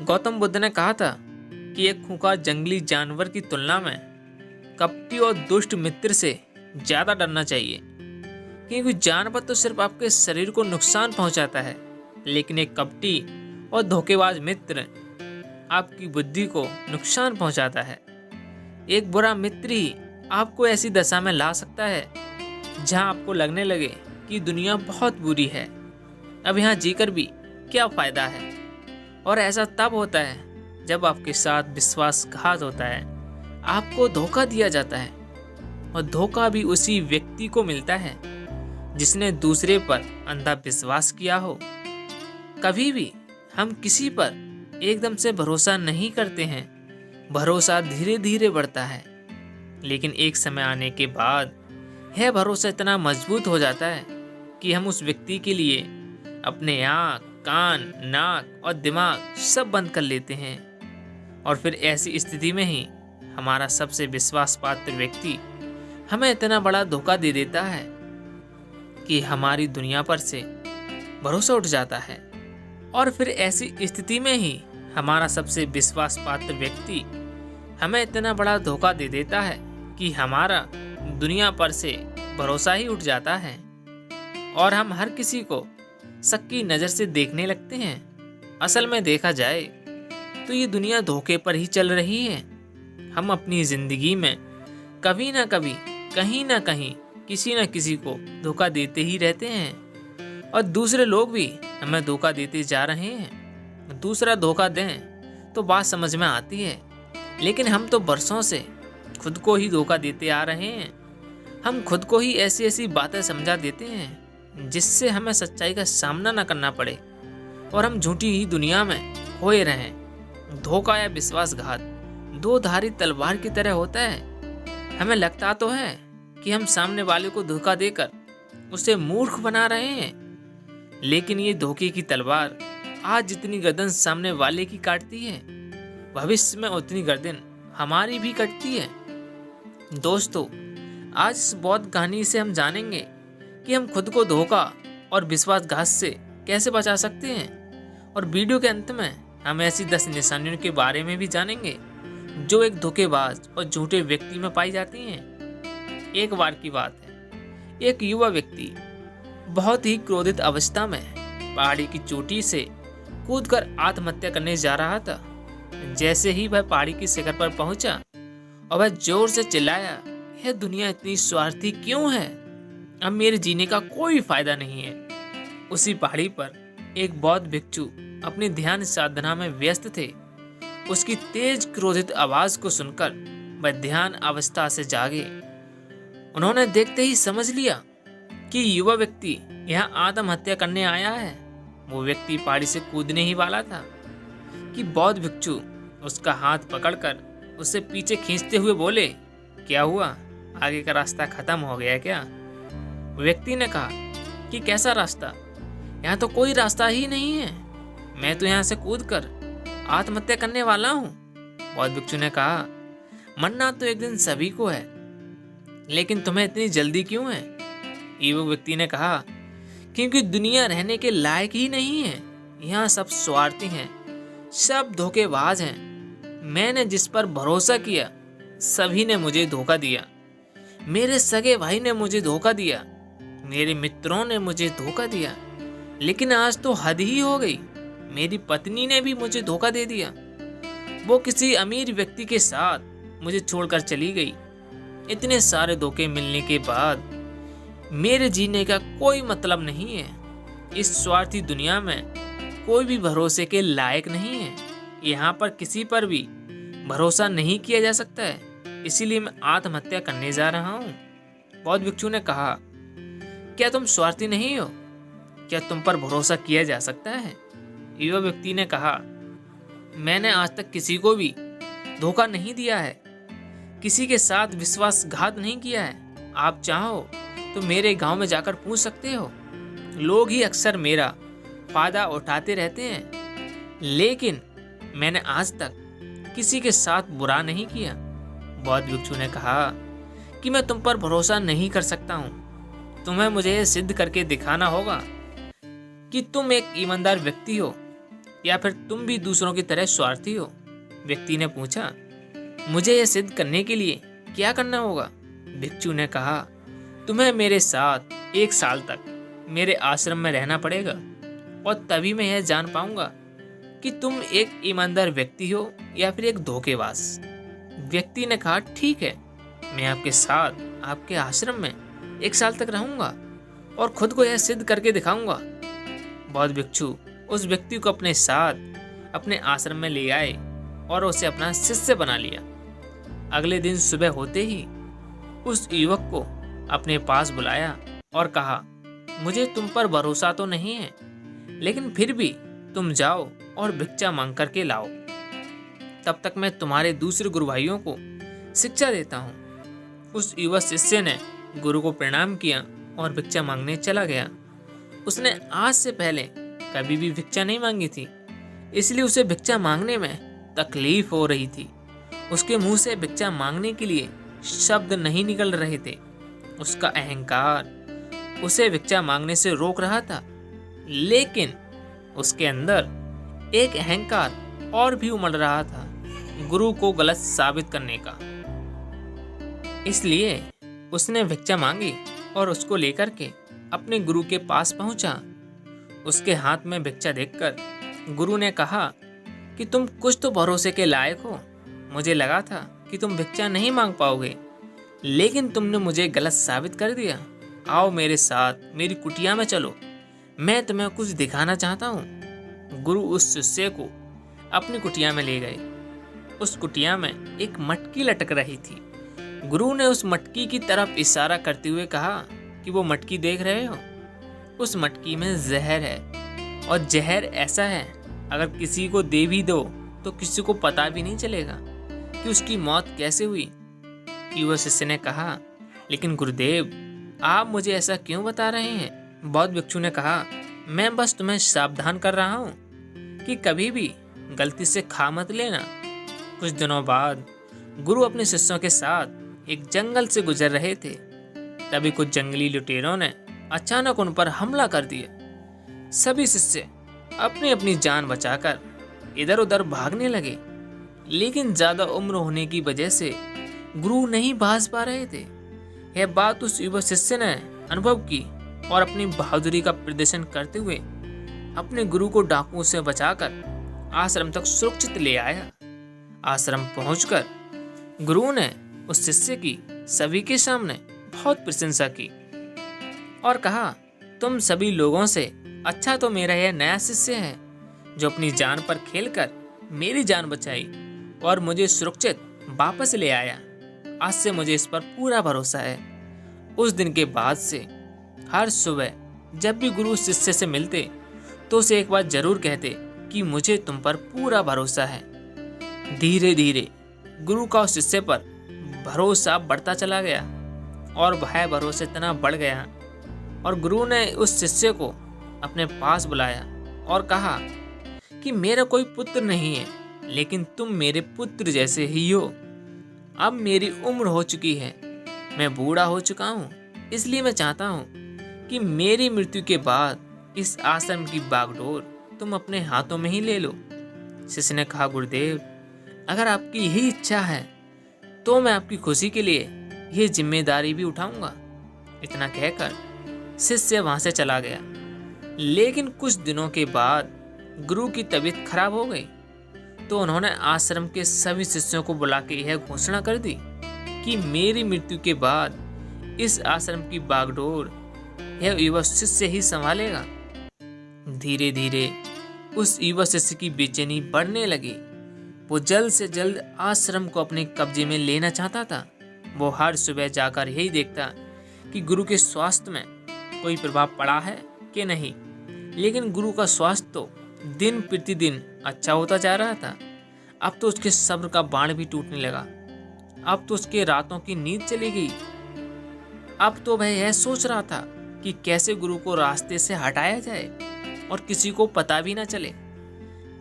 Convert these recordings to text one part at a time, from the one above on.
गौतम बुद्ध ने कहा था कि एक खूंखार जंगली जानवर की तुलना में कपटी और दुष्ट मित्र से ज्यादा डरना चाहिए, क्योंकि जानवर तो सिर्फ आपके शरीर को नुकसान पहुंचाता है, लेकिन एक कपटी और धोखेबाज मित्र आपकी बुद्धि को नुकसान पहुंचाता है। एक बुरा मित्र ही आपको ऐसी दशा में ला सकता है जहां आपको लगने लगे कि दुनिया बहुत बुरी है, अब यहाँ जीकर भी क्या फायदा है। और ऐसा तब होता है जब आपके साथ विश्वासघात होता है, आपको धोखा दिया जाता है, और धोखा भी उसी व्यक्ति को मिलता है जिसने दूसरे पर अंधा विश्वास किया हो। कभी भी हम किसी पर एकदम से भरोसा नहीं करते हैं, भरोसा धीरे धीरे बढ़ता है, लेकिन एक समय आने के बाद यह भरोसा इतना मजबूत हो जाता है कि हम उस व्यक्ति के लिए अपने आँख, कान, नाक और दिमाग सब बंद कर लेते हैं। और फिर ऐसी स्थिति में ही हमारा सबसे विश्वास पात्र व्यक्ति हमें इतना बड़ा धोखा दे देता है कि हमारी दुनिया पर से भरोसा उठ जाता है। और फिर ऐसी स्थिति में ही हमारा सबसे विश्वास पात्र व्यक्ति हमें इतना बड़ा धोखा दे देता है कि हमारा दुनिया पर से भरोसा ही उठ जाता है, और हम हर किसी को शक की नज़र से देखने लगते हैं। असल में देखा जाए तो ये दुनिया धोखे पर ही चल रही है। हम अपनी ज़िंदगी में कभी ना कभी, कहीं ना कहीं, किसी न किसी को धोखा देते ही रहते हैं, और दूसरे लोग भी हमें धोखा देते जा रहे हैं। दूसरा धोखा दें तो बात समझ में आती है, लेकिन हम तो बरसों से खुद को ही धोखा देते आ रहे हैं। हम खुद को ही ऐसी ऐसी बातें समझा देते हैं जिससे हमें सच्चाई का सामना न करना पड़े, और हम झूठी ही दुनिया में खोए रहें। धोखा या विश्वासघात दो धारी तलवार की तरह होता है। हमें लगता तो है कि हम सामने वाले को धोखा देकर उसे मूर्ख बना रहे हैं, लेकिन ये धोखे की तलवार आज जितनी गर्दन सामने वाले की काटती है, भविष्य में उतनी गर्दन हमारी भी कटती है। दोस्तों, आज इस बौद्ध कहानी से हम जानेंगे कि हम खुद को धोखा और विश्वासघात से कैसे बचा सकते हैं, और वीडियो के अंत में हम ऐसी 10 निशानियों के बारे में भी जानेंगे जो एक धोखेबाज और झूठे व्यक्ति में पाई जाती हैं। एक बार की बात है, एक युवा व्यक्ति बहुत ही क्रोधित अवस्था में पहाड़ी की चोटी से कूदकर आत्महत्या करने जा रहा था। जैसे ही वह पहाड़ी की शिखर पर पहुंचा और वह जोर से चिल्लाया, यह दुनिया इतनी स्वार्थी क्यों है, अब मेरे जीने का कोई फायदा नहीं है। उसी पहाड़ी पर एक बौद्ध भिक्षु अपनी ध्यान साधना में व्यस्त थे। उसकी तेज क्रोधित आवाज को सुनकर वह ध्यान अवस्था से जागे। उन्होंने देखते ही समझ लिया कि युवा व्यक्ति यहाँ आत्महत्या करने आया है। वो व्यक्ति पहाड़ी से कूदने ही वाला था कि बौद्ध भिक्षु उसका हाथ पकड़कर उसे पीछे खींचते हुए बोले, क्या हुआ, आगे का रास्ता खत्म हो गया क्या? व्यक्ति ने कहा कि कैसा रास्ता, यहाँ तो कोई रास्ता ही नहीं है, मैं तो यहाँ से कूदकर आत्महत्या करने वाला हूँ। बौद्ध भिक्षु ने कहा, मरना तो एक दिन सभी को है, लेकिन तुम्हें इतनी जल्दी क्यों है? युवक व्यक्ति ने कहा, क्योंकि दुनिया रहने के लायक ही नहीं है। यहाँ सब स्वार्थी हैं, सब धोखेबाज हैं। मैंने जिस पर भरोसा किया सभी ने मुझे धोखा दिया। मेरे सगे भाई ने मुझे धोखा दिया, मेरे मित्रों ने मुझे धोखा दिया, लेकिन आज तो हद ही हो गई। मेरी पत्नी ने भी मुझे धोखा दे दिया, वो किसी अमीर व्यक्ति के साथ मुझे छोड़कर चली गई। इतने सारे धोखे मिलने के बाद मेरे जीने का कोई मतलब नहीं है। इस स्वार्थी दुनिया में कोई भी भरोसे के लायक नहीं है। यहाँ पर किसी पर भी भरोसा नहीं किया जा सकता है, इसीलिए मैं आत्महत्या करने जा रहा हूँ। बौद्ध भिक्षु ने कहा, क्या तुम स्वार्थी नहीं हो? क्या तुम पर भरोसा किया जा सकता है? युवा व्यक्ति ने कहा, मैंने आज तक किसी को भी धोखा नहीं दिया है, किसी के साथ विश्वासघात नहीं किया है। आप चाहो तो मेरे गांव में जाकर पूछ सकते हो। लोग ही अक्सर मेरा फायदा उठाते रहते हैं, लेकिन मैंने आज तक किसी के साथ बुरा नहीं किया। बौद्ध भिक्षु ने कहा कि मैं तुम पर भरोसा नहीं कर सकता हूँ। तुम्हें मुझे सिद्ध करके दिखाना होगा कि तुम एक ईमानदार व्यक्ति हो। या फिर तुम भी दूसरों की तरह स्वार्थी हो? व्यक्ति ने पूछा। मुझे यह सिद्ध करने के लिए क्या करना होगा? भिक्षु ने कहा, तुम्हें मेरे साथ 1 साल तक मेरे आश्रम में रहना पड़ेगा और तभी मैं यह जान पाऊंगा कि तुम एक ईमानदार व्यक्ति हो या फिर एक धोखेबाज। व्यक्ति ने कहा, ठीक है, मैं आपके साथ आपके आश्रम में 1 साल तक रहूंगा और खुद को यह सिद्ध करके दिखाऊंगा। बौद्ध भिक्षु उस व्यक्ति को अपने साथ अपने आश्रम में ले आए और उसे अपना शिष्य बना लिया। अगले दिन सुबह होते ही उस युवक को अपने पास बुलाया और कहा, मुझे तुम पर भरोसा तो नहीं है, लेकिन फिर भी तुम जाओ और भिक्षा मांग करके लाओ। तब तक मैं तुम्हारे दूसरे गुरु भाइयों को शिक्षा देता हूँ। उस युवक शिष्य ने गुरु को प्रणाम किया और भिक्षा मांगने चला गया। उसने आज से पहले कभी भी भिक्षा नहीं मांगी थी, इसलिए उसे भिक्षा मांगने में तकलीफ हो रही थी। उसके मुंह से भिक्षा मांगने के लिए शब्द नहीं निकल रहे थे। उसका अहंकार उसे भिक्षा मांगने से रोक रहा था, लेकिन उसके अंदर एक अहंकार और भी उमड़ रहा था, गुरु को गलत साबित करने का। इसलिए उसने भिक्षा मांगी और उसको लेकर के अपने गुरु के पास पहुंचा। उसके हाथ में भिक्षा देखकर गुरु ने कहा कि तुम कुछ तो भरोसे के लायक हो। मुझे लगा था कि तुम भिक्षा नहीं मांग पाओगे, लेकिन तुमने मुझे गलत साबित कर दिया। आओ मेरे साथ, मेरी कुटिया में चलो, मैं तुम्हें कुछ दिखाना चाहता हूँ। गुरु उस शिष्य को अपनी कुटिया में ले गए। उस कुटिया में एक मटकी लटक रही थी। गुरु ने उस मटकी की तरफ इशारा करते हुए कहा कि वो मटकी देख रहे हो, उस मटकी में जहर है, और जहर ऐसा है अगर किसी को दे भी दो तो किसी को पता भी नहीं चलेगा कि उसकी मौत कैसे हुई। युवा शिष्य ने कहा, लेकिन गुरुदेव, आप मुझे ऐसा क्यों बता रहे हैं? बौद्ध भिक्षु ने कहा, मैं बस तुम्हें सावधान कर रहा हूँ कि कभी भी गलती से खा मत लेना। कुछ दिनों बाद गुरु अपने शिष्यों के साथ एक जंगल से गुजर रहे थे। तभी कुछ जंगली लुटेरों ने अचानक उन पर हमला कर दिया। सभी शिष्य अपनी अपनी जान बचाकर इधर उधर भागने लगे, लेकिन ज्यादा उम्र होने की वजह से गुरु नहीं भाग पा रहे थे। यह बात उस युवा शिष्य ने अनुभव की और अपनी बहादुरी का प्रदर्शन करते हुए अपने गुरु को डाकुओं से बचाकर आश्रम तक सुरक्षित ले आया। आश्रम पहुंचकर गुरु ने उस शिष्य की सभी के सामने बहुत प्रशंसा की और कहा, तुम सभी लोगों से अच्छा तो मेरा यह नया शिष्य है जो अपनी जान पर खेलकर मेरी जान बचाई और मुझे सुरक्षित वापस ले आया। आज से मुझे इस पर पूरा भरोसा है। उस दिन के बाद से हर सुबह जब भी गुरु शिष्य से मिलते तो उसे एक बार जरूर कहते कि मुझे तुम पर पूरा भरोसा है। धीरे धीरे गुरु का उस शिष्य पर भरोसा बढ़ता चला गया और वह भरोसा इतना बढ़ गया और गुरु ने उस शिष्य को अपने पास बुलाया और कहा कि मेरा कोई पुत्र नहीं है, लेकिन तुम मेरे पुत्र जैसे ही हो। अब मेरी उम्र हो चुकी है, मैं बूढ़ा हो चुका हूँ, इसलिए मैं चाहता हूँ कि मेरी मृत्यु के बाद इस आश्रम की बागडोर तुम अपने हाथों में ही ले लो। शिष्य ने कहा, गुरुदेव, अगर आपकी यही इच्छा है तो मैं आपकी खुशी के लिए ये जिम्मेदारी भी उठाऊंगा। इतना कहकर शिष्य वहां से चला गया। लेकिन कुछ दिनों के बाद गुरु की तबीयत खराब हो गई तो उन्होंने आश्रम के सभी शिष्यों को बुला के यह घोषणा कर दी कि मेरी मृत्यु के बाद इस आश्रम की बागडोर यह युवा शिष्य ही संभालेगा। धीरे धीरे उस युवा शिष्य की बेचैनी बढ़ने लगी। वो जल्द से जल्द आश्रम को अपने कब्जे में लेना चाहता था। वो हर सुबह जाकर यही देखता कि गुरु के स्वास्थ्य में कोई प्रभाव पड़ा है कि नहीं, लेकिन गुरु का स्वास्थ्य तो दिन प्रतिदिन अच्छा होता जा रहा था। अब तो उसके सब्र का बाण भी टूटने लगा। अब तो उसके रातों की नींद चली गई। अब तो वह यह सोच रहा था कि कैसे गुरु को रास्ते से हटाया जाए और किसी को पता भी ना चले।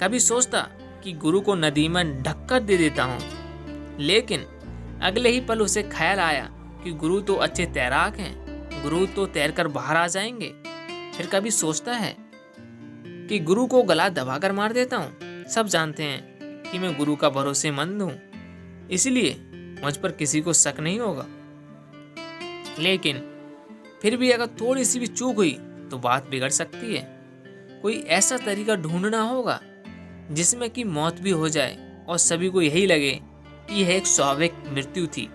कभी सोचता कि गुरु को नदी में ढककर दे देता हूँ, लेकिन अगले ही पल उसे ख्याल आया कि गुरु तो अच्छे तैराक हैं, गुरु तो तैरकर बाहर आ जाएंगे। फिर कभी सोचता है कि गुरु को गला दबाकर मार देता हूँ। सब जानते हैं कि मैं गुरु का भरोसेमंद हूँ, इसलिए मुझ पर किसी को शक नहीं होगा। लेकिन फिर भी अगर थोड़ी सी भी चूक हुई तो बात बिगड़ सकती है। कोई ऐसा तरीका ढूंढना होगा जिसमें कि मौत भी हो जाए और सभी को यही लगे कि यह एक स्वाभाविक मृत्यु थी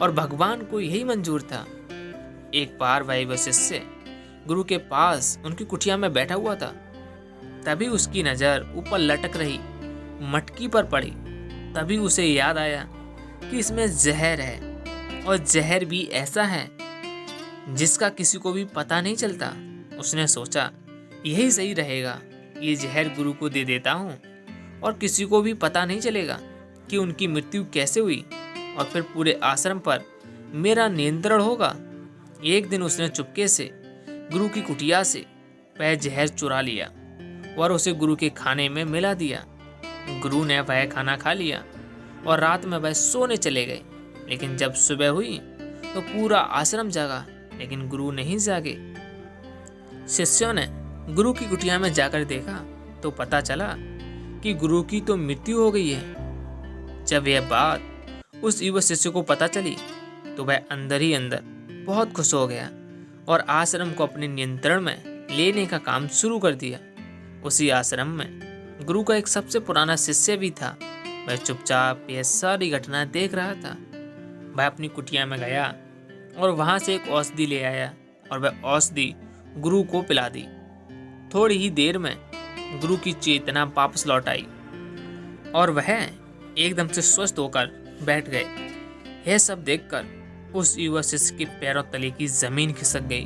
और भगवान को यही मंजूर था। एक बार वह शिष्य गुरु के पास उनकी कुटिया में बैठा हुआ था। तभी उसकी नजर ऊपर लटक रही मटकी पर पड़ी। तभी उसे याद आया कि इसमें जहर है और जहर भी ऐसा है जिसका किसी को भी पता नहीं चलता। उसने सोचा यही सही रहेगा, ये जहर गुरु को दे देता हूँ और किसी को भी पता नहीं चलेगा कि उनकी मृत्यु कैसे हुई और फिर पूरे आश्रम पर मेरा नियंत्रण होगा। एक दिन उसने चुपके से गुरु की कुटिया से वह जहर चुरा लिया और उसे गुरु के खाने में मिला दिया। गुरु ने वह खाना खा लिया और रात में वह सोने चले गए। लेकिन जब सुबह हुई तो पूरा आश्रम जागा, लेकिन गुरु नहीं जागे। शिष्यों ने गुरु की कुटिया में जाकर देखा तो पता चला कि गुरु की तो मृत्यु हो गई है। जब यह बात उस युवा शिष्य को पता चली तो वह अंदर ही अंदर बहुत खुश हो गया और आश्रम को अपने नियंत्रण में लेने का काम शुरू कर दिया। उसी आश्रम में गुरु का एक सबसे पुराना शिष्य भी था। वह चुपचाप यह सारी घटना देख रहा था। वह अपनी कुटिया में गया और वहां से एक औषधि ले आया और वह औषधि गुरु को पिला दी। थोड़ी ही देर में गुरु की चेतना वापस लौट आई और वह एकदम से स्वस्थ होकर बैठ गए। यह सब देखकर उस युवा शिष्य के पैरों तले की जमीन खिसक गई।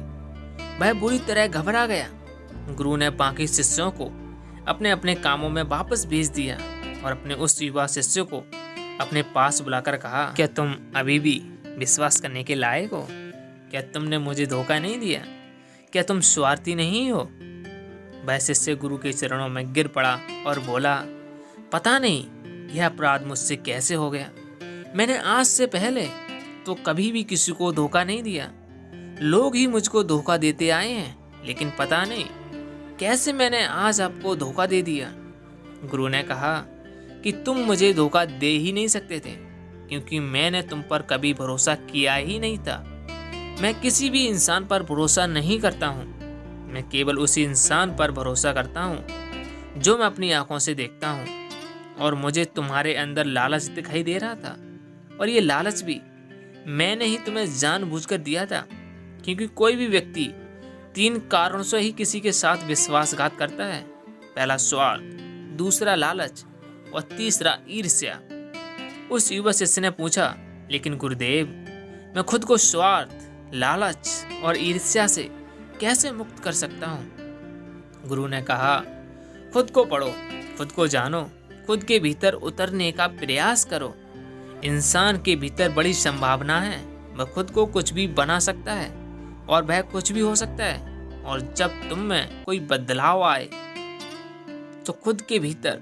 वह बुरी तरह घबरा गया। गुरु ने बाकी शिष्यों को अपने अपने कामों में वापस भेज दिया और अपने उस युवा शिष्य को अपने पास बुलाकर कहा, क्या तुम अभी भी विश्वास करने के लायक हो? क्या तुमने मुझे धोखा नहीं दिया? क्या तुम स्वार्थी नहीं हो? वह शिष्य गुरु के चरणों में गिर पड़ा और बोला, पता नहीं यह अपराध मुझसे कैसे हो गया। मैंने आज से पहले तो कभी भी किसी को धोखा नहीं दिया। लोग ही मुझको धोखा देते आए हैं, लेकिन पता नहीं कैसे मैंने आज आपको धोखा दे दिया। गुरु ने कहा कि तुम मुझे धोखा दे ही नहीं सकते थे, क्योंकि मैंने तुम पर कभी भरोसा किया ही नहीं था। मैं किसी भी इंसान पर भरोसा नहीं करता हूँ। मैं केवल उसी इंसान पर भरोसा करता हूँ जो मैं अपनी आंखों से देखता हूँ। और मुझे तुम्हारे अंदर लालच दिखाई दे रहा था, और ये लालच भी मैंने ही तुम्हें जानबूझकर दिया था, क्योंकि कोई भी व्यक्ति 3 कारणों से ही किसी के साथ विश्वासघात करता है। पहला स्वार्थ, दूसरा लालच और तीसरा ईर्ष्या। उस युवा शिष्य ने पूछा, लेकिन गुरुदेव, मैं खुद को स्वार्थ, लालच और ईर्ष्या से कैसे मुक्त कर सकता हूँ? गुरु ने कहा, खुद को पढ़ो, खुद को जानो, खुद के भीतर उतरने का प्रयास करो। इंसान के भीतर बड़ी संभावना है। वह खुद को कुछ भी बना सकता है और वह कुछ भी हो सकता है। और जब तुम में कोई बदलाव आए तो खुद के भीतर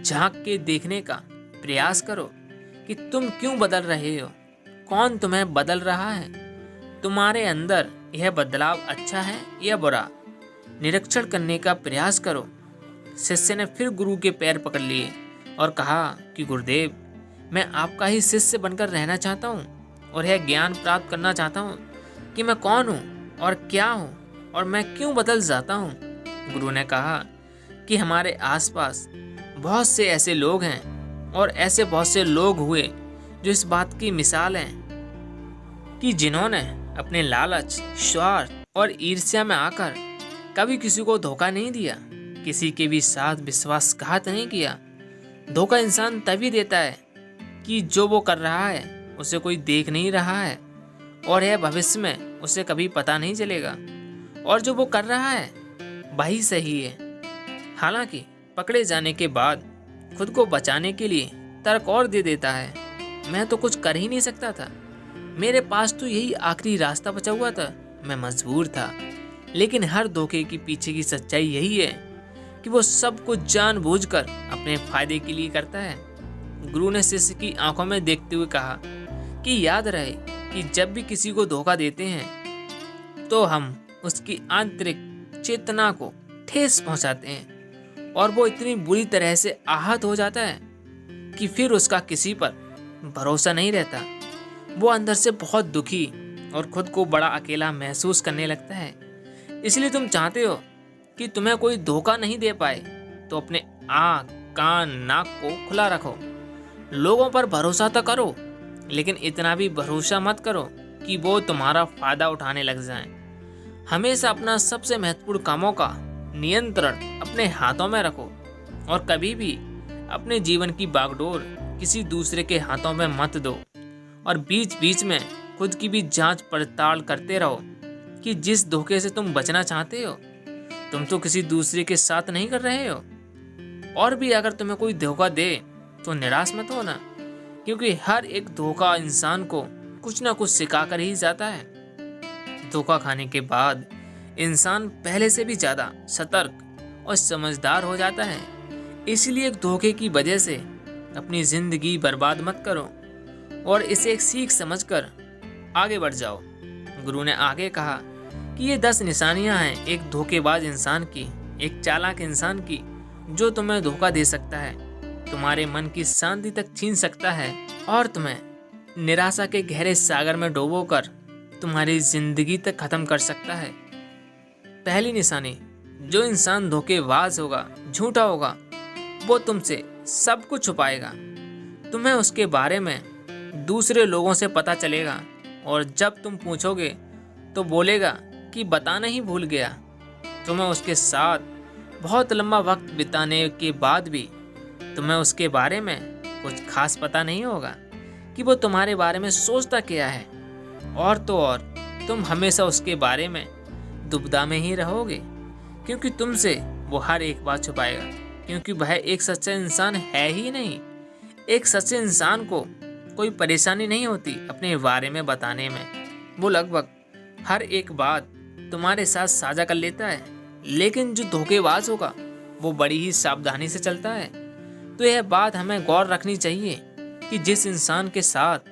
झांक के देखने का प्रयास करो कि तुम क्यों बदल रहे हो, कौन तुम्हें बदल रहा है, तुम्हारे अंदर यह बदलाव अच्छा है या बुरा। निरीक्षण करने का प्रयास करो। शिष्य ने फिर गुरु के पैर पकड़ लिए और कहा कि गुरुदेव, मैं आपका ही शिष्य बनकर रहना चाहता हूँ और यह ज्ञान प्राप्त करना चाहता हूँ कि मैं कौन हूँ और क्या हूँ और मैं क्यों बदल जाता हूँ। गुरु ने कहा कि हमारे आसपास बहुत से ऐसे लोग हैं और ऐसे बहुत से लोग हुए जो इस बात की मिसाल हैं कि जिन्होंने अपने लालच, स्वार्थ और ईर्ष्या में आकर कभी किसी को धोखा नहीं दिया, किसी के भी साथ विश्वासघात नहीं किया। धोखा इंसान तभी देता है कि जो वो कर रहा है उसे कोई देख नहीं रहा है और यह भविष्य में उसे कभी पता नहीं चलेगा, और जो वो कर रहा है वही सही है। हालांकि पकड़े जाने के बाद खुद को बचाने के लिए तर्क और दे देता है, मैं तो कुछ कर ही नहीं सकता था, मेरे पास तो यही आखिरी रास्ता बचा हुआ था, मैं मजबूर था। लेकिन हर धोखे के पीछे की सच्चाई यही है कि वो सब कुछ जानबूझकर अपने फायदे के लिए करता है। गुरु ने शिष्य की आंखों में देखते हुए कहा कि याद रहे कि जब भी किसी को धोखा देते हैं तो हम उसकी आंतरिक चेतना को ठेस पहुंचाते हैं और वो इतनी बुरी तरह से आहत हो जाता है कि फिर उसका किसी पर भरोसा नहीं रहता। वो अंदर से बहुत दुखी और खुद को बड़ा अकेला महसूस करने लगता है। इसलिए तुम चाहते हो कि तुम्हें कोई धोखा नहीं दे पाए, तो अपने आँख, कान, नाक को खुला रखो। लोगों पर भरोसा तो करो, लेकिन इतना भी भरोसा मत करो कि वो तुम्हारा फायदा उठाने लग जाएं। हमेशा अपना सबसे महत्वपूर्ण कामों का नियंत्रण अपने हाथों में रखो और कभी भी अपने जीवन की बागडोर किसी दूसरे के हाथों में मत दो। और बीच बीच में खुद की भी जांच पड़ताल करते रहो कि जिस धोखे से तुम बचना चाहते हो, तुम तो किसी दूसरे के साथ नहीं कर रहे हो। और भी अगर तुम्हें कोई धोखा दे तो निराश मत होना, क्योंकि हर एक धोखा इंसान को कुछ ना कुछ सिखा कर ही जाता है। धोखा खाने के बाद इंसान पहले से भी ज़्यादा सतर्क और समझदार हो जाता है। इसलिए एक धोखे की वजह से अपनी ज़िंदगी बर्बाद मत करो और इसे एक सीख समझकर आगे बढ़ जाओ। गुरु ने आगे कहा कि ये 10 निशानियां हैं एक धोखेबाज इंसान की, एक चालाक इंसान की, जो तुम्हें धोखा दे सकता है, तुम्हारे मन की शांति तक छीन सकता है और तुम्हें निराशा के गहरे सागर में डुबोकर तुम्हारी जिंदगी तक खत्म कर सकता है। पहली निशानी, जो इंसान धोखेबाज होगा, झूठा होगा, वो तुमसे सब कुछ छुपाएगा। तुम्हें उसके बारे में दूसरे लोगों से पता चलेगा और जब तुम पूछोगे तो बोलेगा कि बताना ही भूल गया। तुम्हें उसके साथ बहुत लंबा वक्त बिताने के बाद भी तुम्हें उसके बारे में कुछ खास पता नहीं होगा कि वो तुम्हारे बारे में सोचता क्या है। और तो और तुम हमेशा उसके बारे में दुविधा में ही रहोगे, क्योंकि तुमसे वो हर एक बात छुपाएगा, क्योंकि वह एक सच्चा इंसान है ही नहीं। एक सच्चे इंसान को कोई परेशानी नहीं होती अपने बारे में बताने में। वो लगभग हर एक बात तुम्हारे साथ साझा कर लेता है, लेकिन जो धोखेबाज होगा वो बड़ी ही सावधानी से चलता है। तो यह बात हमें गौर रखनी चाहिए कि जिस इंसान के साथ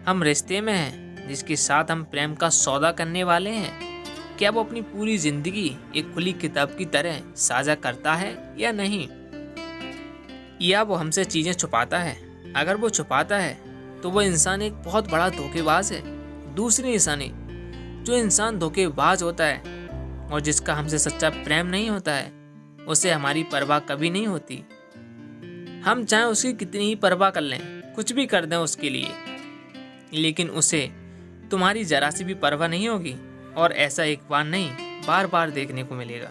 हम रिश्ते में हैं, जिसके साथ हम प्रेम का सौदा करने वाले हैं, क्या वो अपनी पूरी जिंदगी एक खुली किताब की तरह साझा करता है या नहीं, या वो हमसे चीज़ें छुपाता है। अगर वो छुपाता है तो वो इंसान एक बहुत बड़ा धोखेबाज है। दूसरी निशानी, जो इंसान धोखेबाज होता है और जिसका हमसे सच्चा प्रेम नहीं होता है, उसे हमारी परवाह कभी नहीं होती। हम चाहे उसकी कितनी ही परवाह कर लें, कुछ भी कर दें उसके लिए, लेकिन उसे तुम्हारी जरा सी भी परवाह नहीं होगी। और ऐसा एक बार नहीं, बार बार देखने को मिलेगा।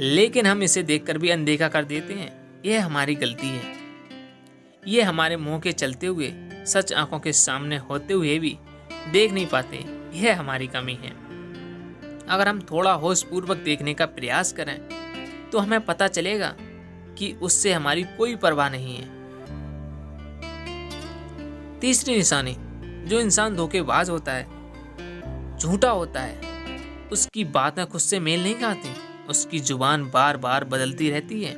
लेकिन हम इसे देखकर भी अनदेखा कर देते हैं। यह हमारी गलती है। ये हमारे मुंह के चलते हुए सच आंखों के सामने होते हुए भी देख नहीं पाते। यह हमारी कमी है। अगर हम थोड़ा होशपूर्वक देखने का प्रयास करें तो हमें पता चलेगा कि उससे हमारी कोई परवाह नहीं है। तीसरी निशानी, जो इंसान धोखेबाज होता है, झूठा होता है, उसकी बातें खुद से मेल नहीं खाती। उसकी जुबान बार बार बदलती रहती है।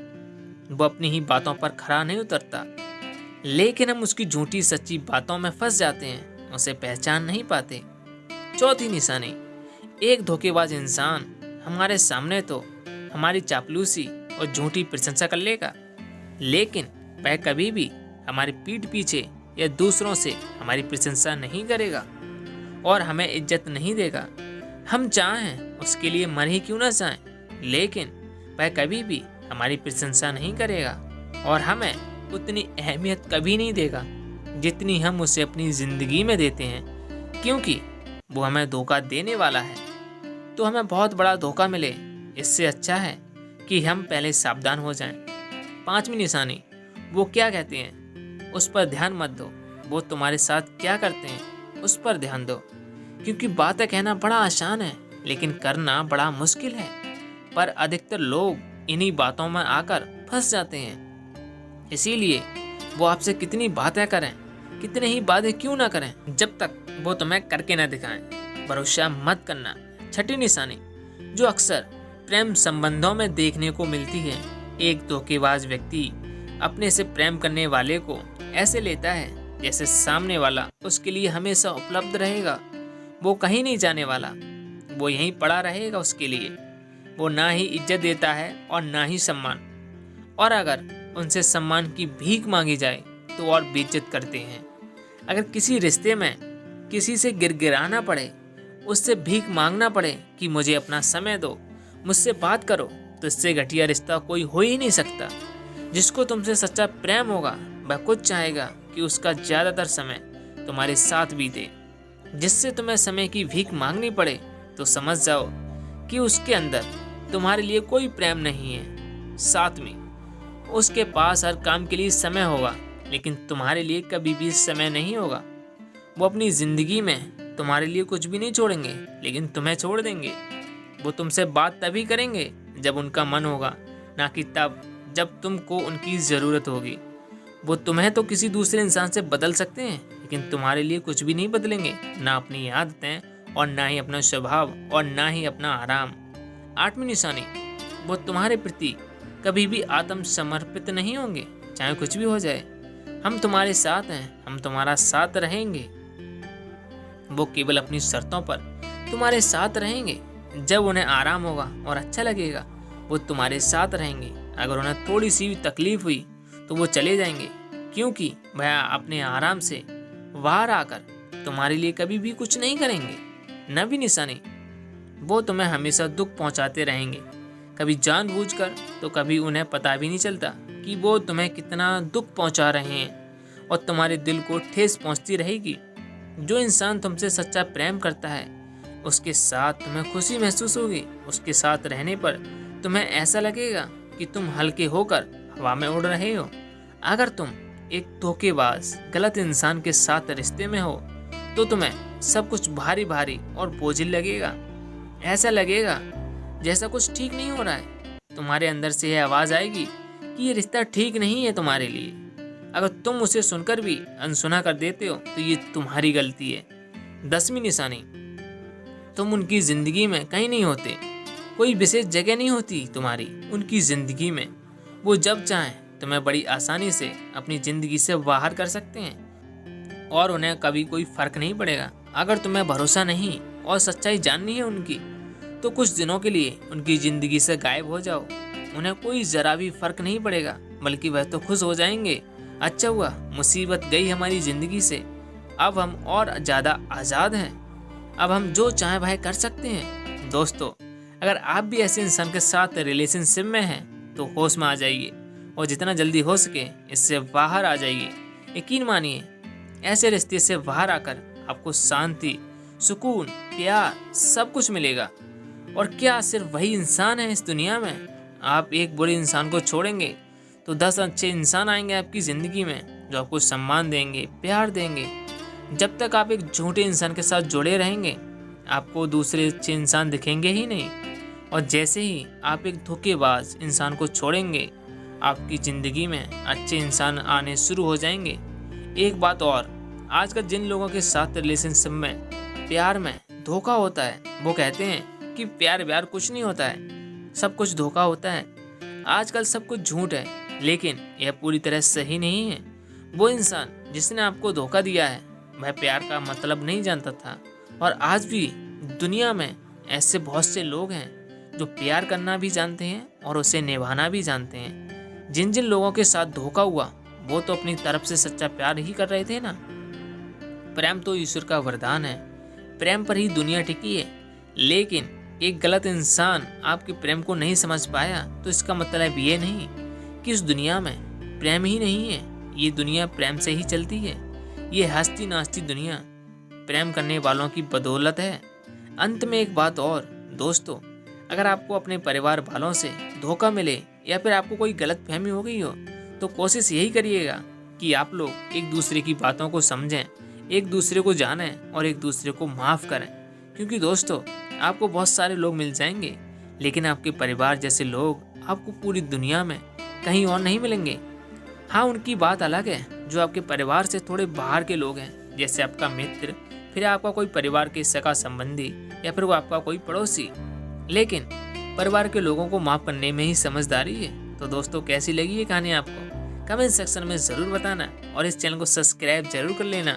वो अपनी ही बातों पर खरा नहीं उतरता, लेकिन हम उसकी झूठी सच्ची बातों में फंस जाते हैं, उसे पहचान नहीं पाते। चौथी निशानी, एक धोखेबाज इंसान हमारे सामने तो हमारी चापलूसी और झूठी प्रशंसा कर लेगा, लेकिन वह कभी भी हमारी पीठ पीछे या दूसरों से हमारी प्रशंसा नहीं करेगा और हमें इज्जत नहीं देगा। हम चाहें उसके लिए मर ही क्यों ना चाहें, लेकिन वह कभी भी हमारी प्रशंसा नहीं करेगा और हमें उतनी अहमियत कभी नहीं देगा जितनी हम उसे अपनी ज़िंदगी में देते हैं, क्योंकि वो हमें धोखा देने वाला है। तो हमें बहुत बड़ा धोखा मिले, इससे अच्छा है कि हम पहले सावधान हो जाएं। पांचवी निशानी, वो क्या कहते हैं उस पर ध्यान मत दो, वो तुम्हारे साथ क्या करते हैं उस पर ध्यान दो, क्योंकि बातें कहना बड़ा आसान है लेकिन करना बड़ा मुश्किल है। पर अधिकतर लोग इन्हीं बातों में आकर फंस जाते हैं। इसीलिए वो आपसे कितनी बातें करें, कितने ही वादे क्यों ना करें, जब तक वो तुम्हें करके ना दिखाएं, भरोसा मत करना। छठी निशानी, जो अक्सर प्रेम संबंधों में देखने को मिलती है, एक धोखेबाज व्यक्ति अपने से प्रेम करने वाले को ऐसे लेता है जैसे सामने वाला उसके लिए हमेशा उपलब्ध रहेगा। वो कहीं नहीं जाने वाला, वो यहीं पड़ा रहेगा उसके लिए। वो ना ही इज्जत देता है और ना ही सम्मान, और अगर उनसे सम्मान की भीख मांगी जाए तो और बेइज्जत करते हैं। अगर किसी रिश्ते में किसी से गिड़गिड़ाना पड़े, उससे भीख मांगना पड़े कि मुझे अपना समय दो, मुझसे बात करो, तो इससे घटिया रिश्ता कोई हो ही नहीं सकता। जिसको तुमसे सच्चा प्रेम होगा वह खुद चाहेगा कि उसका ज़्यादातर समय तुम्हारे साथ बीते। जिससे तुम्हें समय की भीख मांगनी पड़े तो समझ जाओ कि उसके अंदर तुम्हारे लिए कोई प्रेम नहीं है। साथ में उसके पास हर काम के लिए समय होगा, लेकिन तुम्हारे लिए कभी भी समय नहीं होगा। वो अपनी ज़िंदगी में तुम्हारे लिए कुछ भी नहीं छोड़ेंगे, लेकिन तुम्हें छोड़ देंगे। वो तुमसे बात तभी करेंगे जब उनका मन होगा, ना कि तब जब तुमको उनकी ज़रूरत होगी। वो तुम्हें तो किसी दूसरे इंसान से बदल सकते हैं, लेकिन तुम्हारे लिए कुछ भी नहीं बदलेंगे, ना अपनी आदतें और ना ही अपना स्वभाव और ना ही अपना आराम। 8वीं निशानी, वो तुम्हारे प्रति कभी भी आत्मसमर्पित नहीं होंगे, चाहे कुछ भी हो जाए। हम तुम्हारे साथ हैं, हम तुम्हारा साथ रहेंगे। वो केवल अपनी शर्तों पर तुम्हारे साथ रहेंगे। जब उन्हें आराम होगा और अच्छा लगेगा वो तुम्हारे साथ रहेंगे। अगर उन्हें थोड़ी सी भी तकलीफ हुई तो वो चले जाएंगे, क्योंकि वह अपने आराम से बाहर आकर तुम्हारे लिए कभी भी कुछ नहीं करेंगे। 9वीं निशानी, वो तुम्हें हमेशा दुख पहुंचाते रहेंगे, कभी जानबूझकर तो कभी उन्हें पता भी नहीं चलता कि वो तुम्हें कितना दुख पहुंचा रहे हैं, और तुम्हारे दिल को ठेस पहुंचती रहेगी। जो इंसान तुमसे सच्चा प्रेम करता है उसके साथ तुम्हें खुशी महसूस होगी। उसके साथ रहने पर तुम्हें ऐसा लगेगा कि तुम हल्के होकर हवा में उड़ रहे हो। अगर तुम एक धोखेबाज गलत इंसान के साथ रिश्ते में हो तो तुम्हें सब कुछ भारी भारी और बोझिल लगेगा। ऐसा लगेगा जैसा कुछ ठीक नहीं हो रहा है। तुम्हारे अंदर से यह आवाज़ आएगी कि ये रिश्ता ठीक नहीं है तुम्हारे लिए। अगर तुम उसे सुनकर भी अनसुना कर देते हो तो ये तुम्हारी गलती है। 10वीं निशानी, तुम उनकी ज़िंदगी में कहीं नहीं होते, कोई विशेष जगह नहीं होती तुम्हारी उनकी ज़िंदगी में। वो जब चाहें तुम्हें बड़ी आसानी से अपनी ज़िंदगी से बाहर कर सकते हैं और उन्हें कभी कोई फ़र्क नहीं पड़ेगा। अगर तुम्हें भरोसा नहीं और सच्चाई जाननी है उनकी तो कुछ दिनों के लिए उनकी ज़िंदगी से गायब हो जाओ। उन्हें कोई ज़रा भी फ़र्क नहीं पड़ेगा, बल्कि वह तो खुश हो जाएंगे। अच्छा हुआ मुसीबत गई हमारी ज़िंदगी से, अब हम और ज़्यादा आज़ाद हैं। अब हम जो चाहें वह कर सकते हैं। दोस्तों, अगर आप भी ऐसे इंसान के साथ रिलेशनशिप में हैं तो होश में आ जाइए और जितना जल्दी हो सके इससे बाहर आ जाइए। यकीन मानिए, ऐसे रिश्ते से बाहर आकर आपको शांति, सुकून, प्यार सब कुछ मिलेगा। और क्या सिर्फ वही इंसान है इस दुनिया में? आप एक बुरे इंसान को छोड़ेंगे तो 10 अच्छे इंसान आएंगे आपकी ज़िंदगी में जो आपको सम्मान देंगे, प्यार देंगे। जब तक आप एक झूठे इंसान के साथ जुड़े रहेंगे आपको दूसरे अच्छे इंसान दिखेंगे ही नहीं। और जैसे ही आप एक धोखेबाज इंसान को छोड़ेंगे आपकी ज़िंदगी में अच्छे इंसान आने शुरू हो जाएंगे। एक बात और, आजकल जिन लोगों के साथ रिलेशनशिप में, प्यार में धोखा होता है वो कहते हैं कि प्यार व्यार कुछ नहीं होता है, सब कुछ धोखा होता है। आजकल सब कुछ झूठ है, लेकिन यह पूरी तरह सही नहीं है। वो इंसान जिसने आपको धोखा दिया है वह प्यार का मतलब नहीं जानता था। और आज भी दुनिया में ऐसे बहुत से लोग हैं जो प्यार करना भी जानते हैं और उसे निभाना भी जानते हैं। जिन जिन लोगों के साथ धोखा हुआ वो तो अपनी तरफ से सच्चा प्यार ही कर रहे थे ना। प्रेम तो ईश्वर का वरदान है, प्रेम पर ही दुनिया टिकी है। लेकिन एक गलत इंसान आपके प्रेम को नहीं समझ पाया तो इसका मतलब ये नहीं कि इस दुनिया में प्रेम ही नहीं है। ये दुनिया प्रेम से ही चलती है। ये हंसती नाचती दुनिया प्रेम करने वालों की बदौलत है। अंत में एक बात और दोस्तों, अगर आपको अपने परिवार वालों से धोखा मिले या फिर आपको कोई गलत फहमी हो गई हो तो कोशिश यही करिएगा कि आप लोग एक दूसरे की बातों को समझें, एक दूसरे को जानें और एक दूसरे को माफ़ करें। क्योंकि दोस्तों, आपको बहुत सारे लोग मिल जाएंगे लेकिन आपके परिवार जैसे लोग आपको पूरी दुनिया में कहीं और नहीं मिलेंगे। हाँ, उनकी बात अलग है जो आपके परिवार से थोड़े बाहर के लोग हैं, जैसे आपका मित्र, फिर आपका कोई परिवार के सगा संबंधी या फिर वो आपका कोई पड़ोसी। लेकिन परिवार के लोगों को माफ़ करने में ही समझदारी है। तो दोस्तों, कैसी लगी ये कहानी आपको? कमेंट सेक्शन में ज़रूर बताना और इस चैनल को सब्सक्राइब जरूर कर लेना,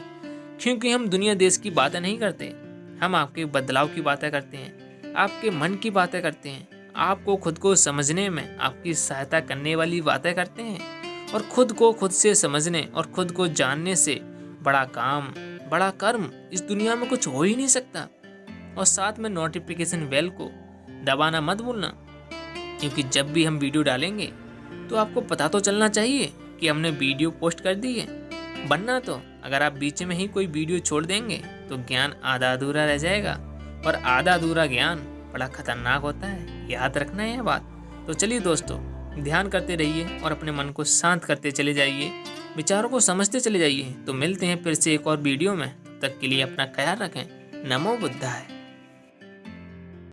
क्योंकि हम दुनिया देश की बातें नहीं करते, हम आपके बदलाव की बातें करते हैं, आपके मन की बातें करते हैं, आपको खुद को समझने में आपकी सहायता करने वाली बातें करते हैं। और खुद को खुद से समझने और खुद को जानने से बड़ा काम, बड़ा कर्म इस दुनिया में कुछ हो ही नहीं सकता। और साथ में नोटिफिकेशन बेल को दबाना मत भूलना, क्योंकि जब भी हम वीडियो डालेंगे तो आपको पता तो चलना चाहिए कि हमने वीडियो पोस्ट कर दी है। वरना तो अगर आप बीच में ही कोई वीडियो छोड़ देंगे तो ज्ञान आधा अधूरा रह जाएगा, और आधा अधूरा ज्ञान बड़ा खतरनाक होता है, याद रखना है यह बात। तो चलिए दोस्तों, ध्यान करते रहिए और अपने मन को शांत करते चले जाइए, विचारों को समझते चले जाइए। तो मिलते हैं फिर से एक और वीडियो में, तब तक के लिए अपना ख्याल रखें। नमो बुद्धाय।